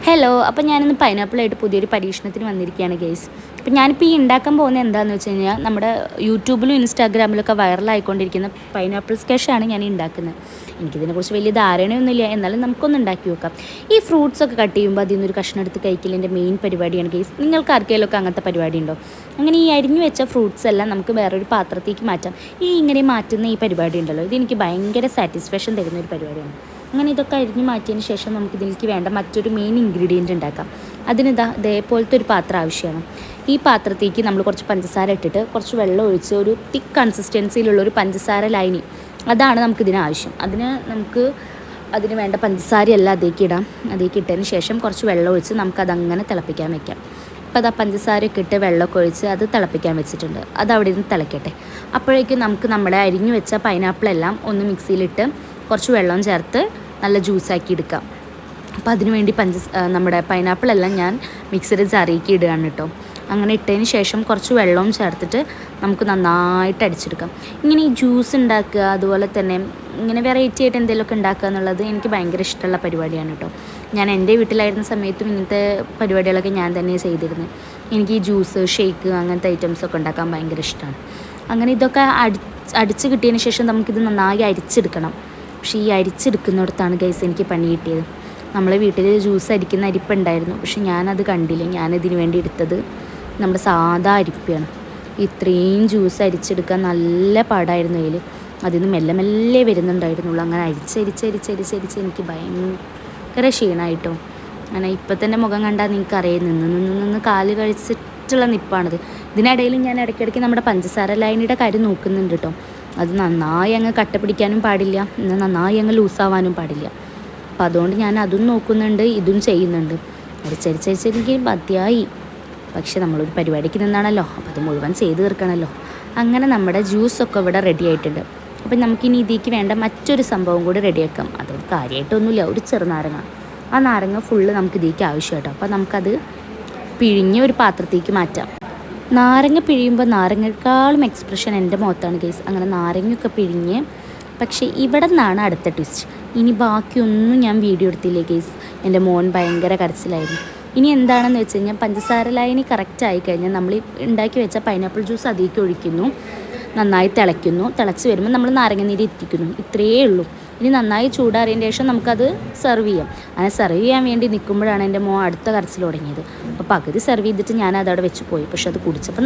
Hello, അപ്പോൾ ഞാനിന്ന് പൈനാപ്പിളായിട്ട് പുതിയൊരു പരീക്ഷണത്തിന് വന്നിരിക്കുകയാണ് ഗൈസ്. അപ്പോൾ ഞാനിപ്പോൾ ഈ ഉണ്ടാക്കാൻ പോകുന്നത് എന്താണെന്ന് വെച്ച് കഴിഞ്ഞാൽ നമ്മുടെ യൂട്യൂബിലും ഇൻസ്റ്റാഗ്രാമിലൊക്കെ വൈറലായിക്കൊണ്ടിരിക്കുന്ന പൈനാപ്പിൾ സ്കഷാണ് ഞാൻ ഉണ്ടാക്കുന്നത്. എനിക്കിതിനെക്കുറിച്ച് വലിയ ധാരണയൊന്നുമില്ല, എന്നാലും നമുക്കൊന്ന് ഉണ്ടാക്കി നോക്കാം. ഈ ഫ്രൂട്ട്സൊക്കെ കട്ട് ചെയ്യുമ്പോൾ അതിൽ നിന്നൊരു കഷ്ണം എടുത്ത് കഴിക്കലിൻ്റെ മെയിൻ പരിപാടിയാണ് ഗൈസ്. നിങ്ങൾക്ക് ആർക്കെങ്കിലുമൊക്കെ അങ്ങനത്തെ പരിപാടി ഉണ്ടോ? അങ്ങനെ ഈ അരിഞ്ഞു വെച്ച ഫ്രൂട്ട്സ് എല്ലാം നമുക്ക് വേറൊരു പാത്രത്തേക്ക് മാറ്റാം. ഇങ്ങനെ മാറ്റുന്ന ഈ പരിപാടി ഉണ്ടല്ലോ, ഇതെനിക്ക് ഭയങ്കര സാറ്റിസ്ഫാക്ഷൻ തരുന്ന ഒരു പരിപാടിയാണ്. അങ്ങനെ ഇതൊക്കെ അരിഞ്ഞ് മാറ്റിയതിന് ശേഷം നമുക്കിതിലേക്ക് വേണ്ട മറ്റൊരു മെയിൻ ഇൻഗ്രീഡിയൻറ്റ് ഉണ്ടാക്കാം. ഇതേപോലത്തെ ഒരു പാത്രം ആവശ്യമാണ്. ഈ പാത്രത്തേക്ക് നമ്മൾ കുറച്ച് പഞ്ചസാര ഇട്ടിട്ട് കുറച്ച് വെള്ളം ഒഴിച്ച് ഒരു തിക്ക് കൺസിസ്റ്റൻസിയിലുള്ള ഒരു പഞ്ചസാര ലൈനി, അതാണ് നമുക്കിതിന് ആവശ്യം. അതിന് വേണ്ട പഞ്ചസാരയെല്ലാം അതേക്ക് ഇടാം. അതേക്ക് ഇട്ടതിന് ശേഷം കുറച്ച് വെള്ളം ഒഴിച്ച് നമുക്കതങ്ങനെ തിളപ്പിക്കാൻ വെക്കാം. അപ്പോൾ അത് ആ പഞ്ചസാരയൊക്കെ ഇട്ട് വെള്ളമൊക്കെ ഒഴിച്ച് അത് തിളപ്പിക്കാൻ വെച്ചിട്ടുണ്ട്. അത് അവിടെ നിന്ന് തിളയ്ക്കട്ടെ. അപ്പോഴേക്കും നമുക്ക് നമ്മുടെ അരിഞ്ഞു വെച്ച പൈനാപ്പിളെല്ലാം ഒന്ന് മിക്സിയിലിട്ട് കുറച്ച് വെള്ളം ചേർത്ത് നല്ല ജ്യൂസാക്കി എടുക്കാം. അപ്പോൾ അതിനുവേണ്ടി നമ്മുടെ പൈനാപ്പിളെല്ലാം ഞാൻ മിക്സിയുടെ ജാറിലേക്ക് ഇടുകയാണ് കേട്ടോ. അങ്ങനെ ഇട്ടതിന് ശേഷം കുറച്ച് വെള്ളവും ചേർത്തിട്ട് നമുക്ക് നന്നായിട്ട് അടിച്ചെടുക്കാം. ഇങ്ങനെ ഈ ജ്യൂസ് ഉണ്ടാക്കുക, അതുപോലെ തന്നെ ഇങ്ങനെ വെറൈറ്റി ആയിട്ട് എന്തെങ്കിലുമൊക്കെ ഉണ്ടാക്കുക എന്നുള്ളത് എനിക്ക് ഭയങ്കര ഇഷ്ടമുള്ള പരിപാടിയാണ് കേട്ടോ. ഞാൻ എൻ്റെ വീട്ടിലായിരുന്ന സമയത്തും ഇങ്ങനത്തെ പരിപാടികളൊക്കെ ഞാൻ തന്നെ ചെയ്തിരുന്നത്. എനിക്ക് ഈ ജ്യൂസ്, ഷേക്ക് അങ്ങനത്തെ ഐറ്റംസൊക്കെ ഉണ്ടാക്കാൻ ഭയങ്കര ഇഷ്ടമാണ്. അങ്ങനെ ഇതൊക്കെ അടിച്ച് കിട്ടിയതിന് ശേഷം നമുക്കിത് നന്നായി അരിച്ചെടുക്കണം. പക്ഷേ ഈ അരിച്ചെടുക്കുന്നിടത്താണ് ഗൈസ് എനിക്ക് പണി കിട്ടിയത്. നമ്മളെ വീട്ടിൽ ജ്യൂസ് അരിക്കുന്ന അരിപ്പുണ്ടായിരുന്നു, പക്ഷെ ഞാനത് കണ്ടില്ല. ഞാനതിന് വേണ്ടി എടുത്തത് നമ്മുടെ സാധാ അരിപ്പയാണ്. ഇത്രയും ജ്യൂസ് അരിച്ചെടുക്കാൻ നല്ല പാടായിരുന്നു അതിൽ. അതിൽ നിന്ന് മെല്ലെ മെല്ലെ വരുന്നുണ്ടായിരുന്നുള്ളൂ. അങ്ങനെ അരിച്ചരിച്ച് എനിക്ക് ഭയങ്കര ക്ഷീണമായിട്ടോ. അങ്ങനെ ഇപ്പം തന്നെ മുഖം കണ്ടാൽ നിങ്ങൾക്കറിയാം, നിന്ന് കാല് കഴിച്ചിട്ടുള്ള നിപ്പാണിത്. ഇതിനിടയിൽ ഞാൻ ഇടയ്ക്കിടയ്ക്ക് നമ്മുടെ പഞ്ചസാര ലൈനിയുടെ കാര്യം നോക്കുന്നുണ്ട് കേട്ടോ. അത് നന്നായി അങ്ങ് കട്ട പിടിക്കാനും പാടില്ല, എന്നാൽ നന്നായി അങ്ങ് ലൂസാവാനും പാടില്ല. അപ്പം അതുകൊണ്ട് ഞാൻ അതും നോക്കുന്നുണ്ട്, ഇതും ചെയ്യുന്നുണ്ട്. അരിച്ചരിച്ചരിച്ചെനിക്ക് മതിയായി. പക്ഷെ നമ്മളൊരു പരിപാടിക്ക് നിന്നാണല്ലോ, അപ്പോൾ അത് മുഴുവൻ ചെയ്ത് തീർക്കണമല്ലോ. അങ്ങനെ നമ്മുടെ ജ്യൂസൊക്കെ ഇവിടെ റെഡി ആയിട്ടുണ്ട്. അപ്പം നമുക്കിനി ഇതിലേക്ക് വേണ്ട മറ്റൊരു സംഭവം കൂടി റെഡിയാക്കാം. അത് കാര്യമായിട്ടൊന്നുമില്ല, ഒരു ചെറുനാരങ്ങ. ആ നാരങ്ങ ഫുള്ള് നമുക്ക് ഇതിലേക്ക് ആവശ്യം കേട്ടോ. അപ്പോൾ നമുക്കത് പിഴിഞ്ഞ് ഒരു പാത്രത്തേക്ക് മാറ്റാം. നാരങ്ങ പിഴിയുമ്പോൾ നാരങ്ങയെക്കാളും എക്സ്പ്രഷൻ എൻ്റെ മുഖത്താണ് ഗൈസ്. അങ്ങനെ നാരങ്ങയൊക്കെ പിഴിഞ്ഞ്, പക്ഷേ ഇവിടെ നിന്നാണ് അടുത്ത ട്വിസ്റ്റ്. ഇനി ബാക്കിയൊന്നും ഞാൻ വീഡിയോ എടുത്തില്ലേ ഗൈസ്. എൻ്റെ മോൻ ഭയങ്കര കരച്ചിലായിരുന്നു. ഇനി എന്താണെന്ന് വെച്ച് കഴിഞ്ഞാൽ പഞ്ചസാര ലൈനി കറക്റ്റ് ആയിക്കഴിഞ്ഞാൽ നമ്മൾ ഉണ്ടാക്കി വെച്ച പൈനാപ്പിൾ ജ്യൂസ് അതിലേക്ക് ഒഴിക്കുന്നു, നന്നായി തിളയ്ക്കുന്നു. തിളച്ച് വരുമ്പോൾ നമ്മൾ നാരങ്ങനീര് എത്തിക്കുന്നു. ഇത്രയേ ഉള്ളൂ. ഇനി നന്നായി ചൂടാറിയതിന് ശേഷം നമുക്കത് സെർവ് ചെയ്യാം. അങ്ങനെ സെർവ് ചെയ്യാൻ വേണ്ടി നിൽക്കുമ്പോഴാണ് എൻ്റെ മോൻ അടുത്ത കരച്ചിൽ തുടങ്ങിയത്. അപ്പോൾ പകുതി സെർവ് ചെയ്തിട്ട് ഞാനതവിടെ വെച്ച് പോയി. പക്ഷെ അത് കുടിച്ചപ്പോൾ